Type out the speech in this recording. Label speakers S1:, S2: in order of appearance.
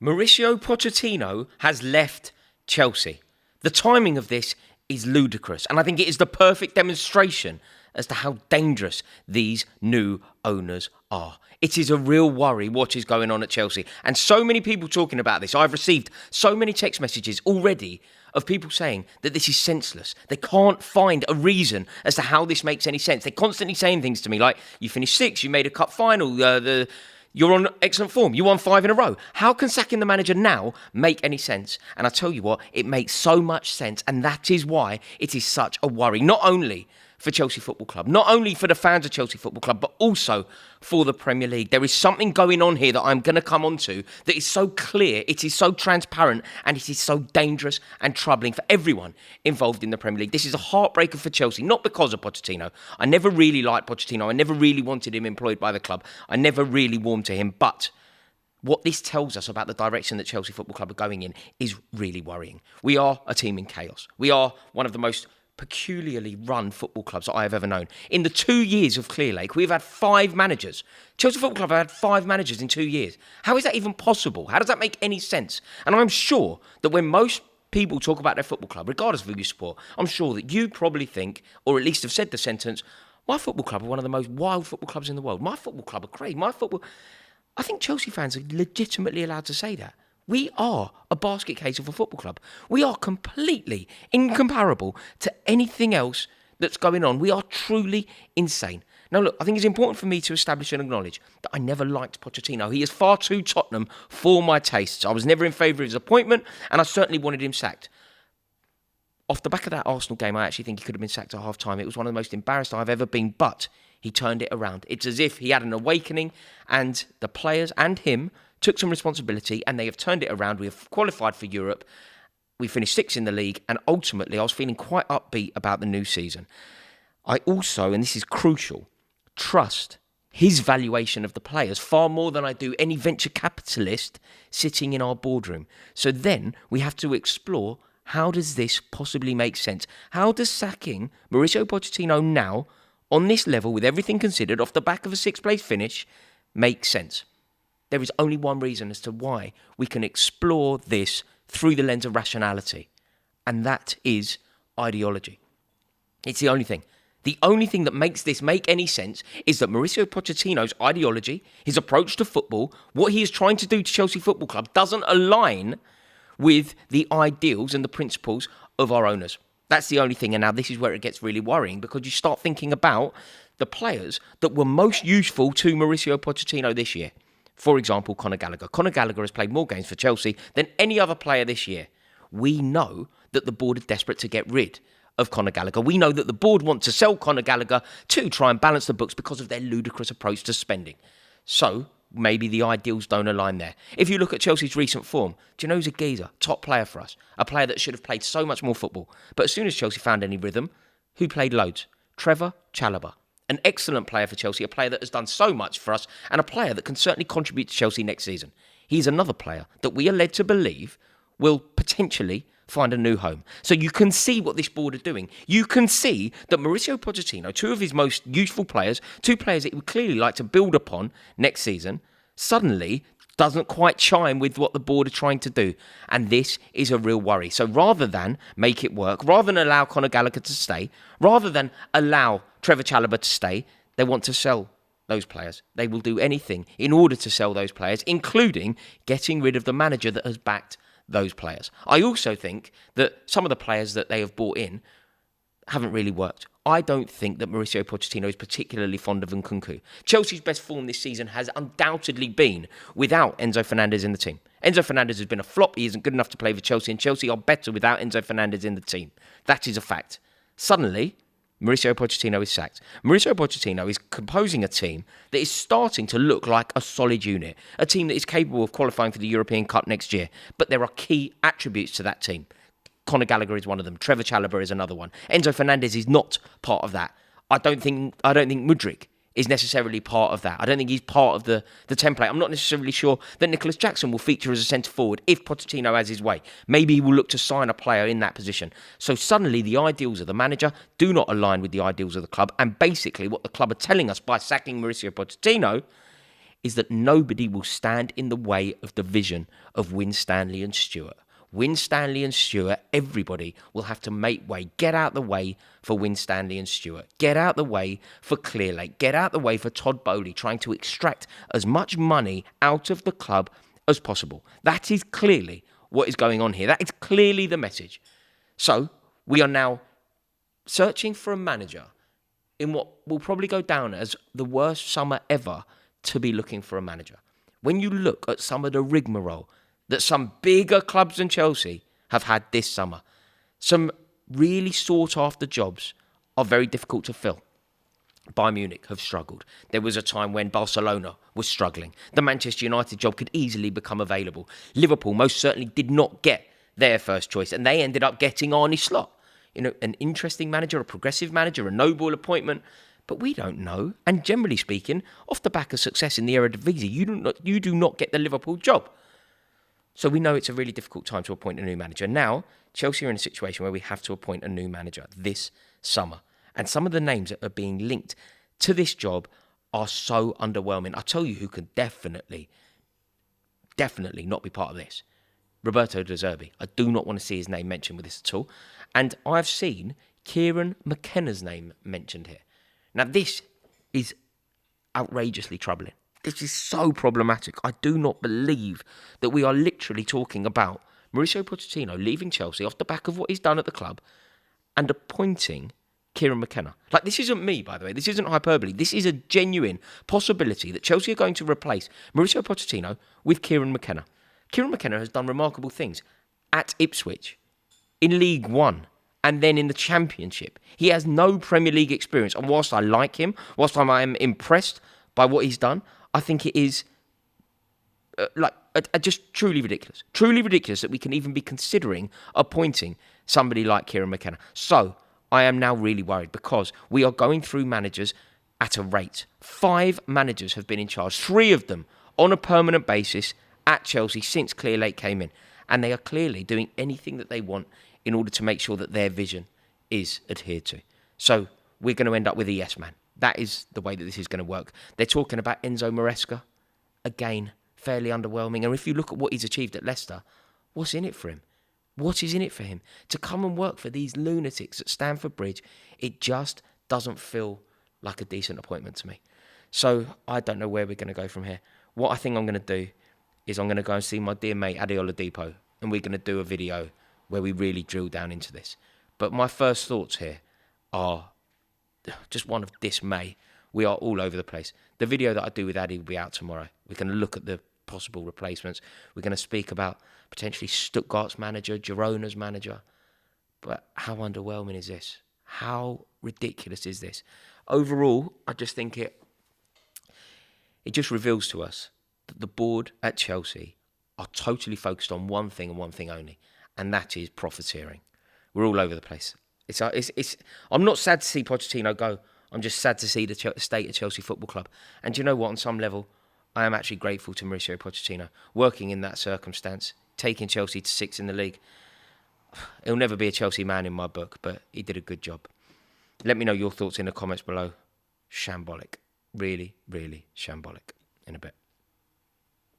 S1: Mauricio Pochettino has left Chelsea. The timing of this is ludicrous, and I think it is the perfect demonstration as to how dangerous these new owners are. It is a real worry what is going on at Chelsea, and so many people talking about this. I've received so many text messages already of people saying that this is senseless. They can't find a reason as to how this makes any sense. They're constantly saying things to me like, you finished sixth, you made a cup final, you're on excellent form. You won 5 in a row. How can sacking the manager now make any sense? And I tell you what, it makes so much sense. And that is why it is such a worry. Not only for Chelsea Football Club, not only for the fans of Chelsea Football Club, but also for the Premier League. There is something going on here that I'm going to come on to that is so clear, it is so transparent, and it is so dangerous and troubling for everyone involved in the Premier League. This is a heartbreaker for Chelsea, not because of Pochettino. I never really liked Pochettino. I never really wanted him employed by the club. I never really warmed to him. But what this tells us about the direction that Chelsea Football Club are going in is really worrying. We are a team in chaos. We are one of the most peculiarly run football clubs that I have ever known. In the 2 years of Clearlake, we've had 5 managers. Chelsea Football Club have had 5 managers in 2 years. How is that even possible? How does that make any sense? And I'm sure that when most people talk about their football club, regardless of who you support, I'm sure that you probably think, or at least have said the sentence, my football club are one of the most wild football clubs in the world. My football club are crazy. I think Chelsea fans are legitimately allowed to say that. We are a basket case of a football club. We are completely incomparable to anything else that's going on. We are truly insane. Now, look, I think it's important for me to establish and acknowledge that I never liked Pochettino. He is far too Tottenham for my tastes. I was never in favour of his appointment, and I certainly wanted him sacked. Off the back of that Arsenal game, I actually think he could have been sacked at half-time. It was one of the most embarrassed I've ever been, but he turned it around. It's as if he had an awakening, and the players and him took some responsibility, and they have turned it around. We have qualified for Europe. We finished 6th in the league, and ultimately I was feeling quite upbeat about the new season. I also, and this is crucial, trust his valuation of the players far more than I do any venture capitalist sitting in our boardroom. So then we have to explore, how does this possibly make sense? How does sacking Mauricio Pochettino now, on this level, with everything considered, off the back of a 6th place finish, make sense? There is only one reason as to why we can explore this through the lens of rationality, and that is ideology. It's the only thing. The only thing that makes this make any sense is that Mauricio Pochettino's ideology, his approach to football, what he is trying to do to Chelsea Football Club doesn't align with the ideals and the principles of our owners. That's the only thing. And now this is where it gets really worrying, because you start thinking about the players that were most useful to Mauricio Pochettino this year. For example, Conor Gallagher. Conor Gallagher has played more games for Chelsea than any other player this year. We know that the board are desperate to get rid of Conor Gallagher. We know that the board want to sell Conor Gallagher to try and balance the books because of their ludicrous approach to spending. So maybe the ideals don't align there. If you look at Chelsea's recent form, do you know who's a geezer? Top player for us. A player that should have played so much more football. But as soon as Chelsea found any rhythm, who played loads? Trevor Chalobah. An excellent player for Chelsea, a player that has done so much for us, and a player that can certainly contribute to Chelsea next season. He's another player that we are led to believe will potentially find a new home. So you can see what this board are doing. You can see that Mauricio Pochettino, 2 of his most useful players, 2 players that he would clearly like to build upon next season, suddenly doesn't quite chime with what the board are trying to do. And this is a real worry. So rather than make it work, rather than allow Conor Gallagher to stay, rather than allow Trevor Chalobah to stay, they want to sell those players. They will do anything in order to sell those players, including getting rid of the manager that has backed those players. I also think that some of the players that they have bought in haven't really worked. I don't think that Mauricio Pochettino is particularly fond of Nkunku. Chelsea's best form this season has undoubtedly been without Enzo Fernandez in the team. Enzo Fernandez has been a flop. He isn't good enough to play for Chelsea, and Chelsea are better without Enzo Fernandez in the team. That is a fact. Suddenly, Mauricio Pochettino is sacked. Mauricio Pochettino is composing a team that is starting to look like a solid unit, a team that is capable of qualifying for the European Cup next year. But there are key attributes to that team. Conor Gallagher is one of them. Trevor Chalobah is another one. Enzo Fernandez is not part of that. I don't think Mudryk is necessarily part of that. I don't think he's part of the template. I'm not necessarily sure that Nicholas Jackson will feature as a centre-forward if Pochettino has his way. Maybe he will look to sign a player in that position. So suddenly the ideals of the manager do not align with the ideals of the club. And basically what the club are telling us by sacking Mauricio Pochettino is that nobody will stand in the way of the vision of Winstanley and Stewart. Winstanley and Stewart, everybody will have to make way. Get out the way for Winstanley and Stewart. Get out the way for Clearlake. Get out the way for Todd Boehly, trying to extract as much money out of the club as possible. That is clearly what is going on here. That is clearly the message. So we are now searching for a manager in what will probably go down as the worst summer ever to be looking for a manager. When you look at some of the rigmarole that some bigger clubs than Chelsea have had this summer, some really sought-after jobs are very difficult to fill. Bayern Munich have struggled. There was a time when Barcelona was struggling. The Manchester United job could easily become available. Liverpool most certainly did not get their first choice, and they ended up getting Arne Slot. You know, an interesting manager, a progressive manager, a noble appointment, but we don't know. And generally speaking, off the back of success in the Eredivisie, you do not get the Liverpool job. So we know it's a really difficult time to appoint a new manager. Now, Chelsea are in a situation where we have to appoint a new manager this summer. And some of the names that are being linked to this job are so underwhelming. I'll tell you who can definitely not be part of this. Roberto De Zerbi. I do not want to see his name mentioned with this at all. And I've seen Kieran McKenna's name mentioned here. Now, this is outrageously troubling. This is so problematic. I do not believe that we are literally talking about Mauricio Pochettino leaving Chelsea off the back of what he's done at the club and appointing Kieran McKenna. Like, this isn't me, by the way. This isn't hyperbole. This is a genuine possibility that Chelsea are going to replace Mauricio Pochettino with Kieran McKenna. Kieran McKenna has done remarkable things at Ipswich, in League One, and then in the Championship. He has no Premier League experience. And whilst I like him, whilst I am impressed by what he's done, I think it is just truly ridiculous. Truly ridiculous that we can even be considering appointing somebody like Kieran McKenna. So I am now really worried because we are going through managers at a rate. 5 managers have been in charge, 3 of them on a permanent basis at Chelsea since Clearlake came in. And they are clearly doing anything that they want in order to make sure that their vision is adhered to. So we're going to end up with a yes man. That is the way that this is going to work. They're talking about Enzo Maresca. Again, fairly underwhelming. And if you look at what he's achieved at Leicester, what's in it for him? What is in it for him? To come and work for these lunatics at Stamford Bridge, it just doesn't feel like a decent appointment to me. So I don't know where we're going to go from here. What I think I'm going to do is I'm going to go and see my dear mate Adi Oladipo, and we're going to do a video where we really drill down into this. But my first thoughts here are just one of dismay. We are all over the place. The video that I do with Addy will be out tomorrow. We're going to look at the possible replacements. We're going to speak about potentially Stuttgart's manager, Girona's manager. But how underwhelming is this? How ridiculous is this? Overall, I just think it just reveals to us that the board at Chelsea are totally focused on one thing and one thing only, and that is profiteering. We're all over the place. I'm not sad to see Pochettino go. I'm just sad to see the state of Chelsea Football Club. And do you know what? On some level, I am actually grateful to Mauricio Pochettino working in that circumstance, taking Chelsea to 6th in the league. He'll never be a Chelsea man in my book, but he did a good job. Let me know your thoughts in the comments below. Shambolic. Really, really shambolic. In a bit.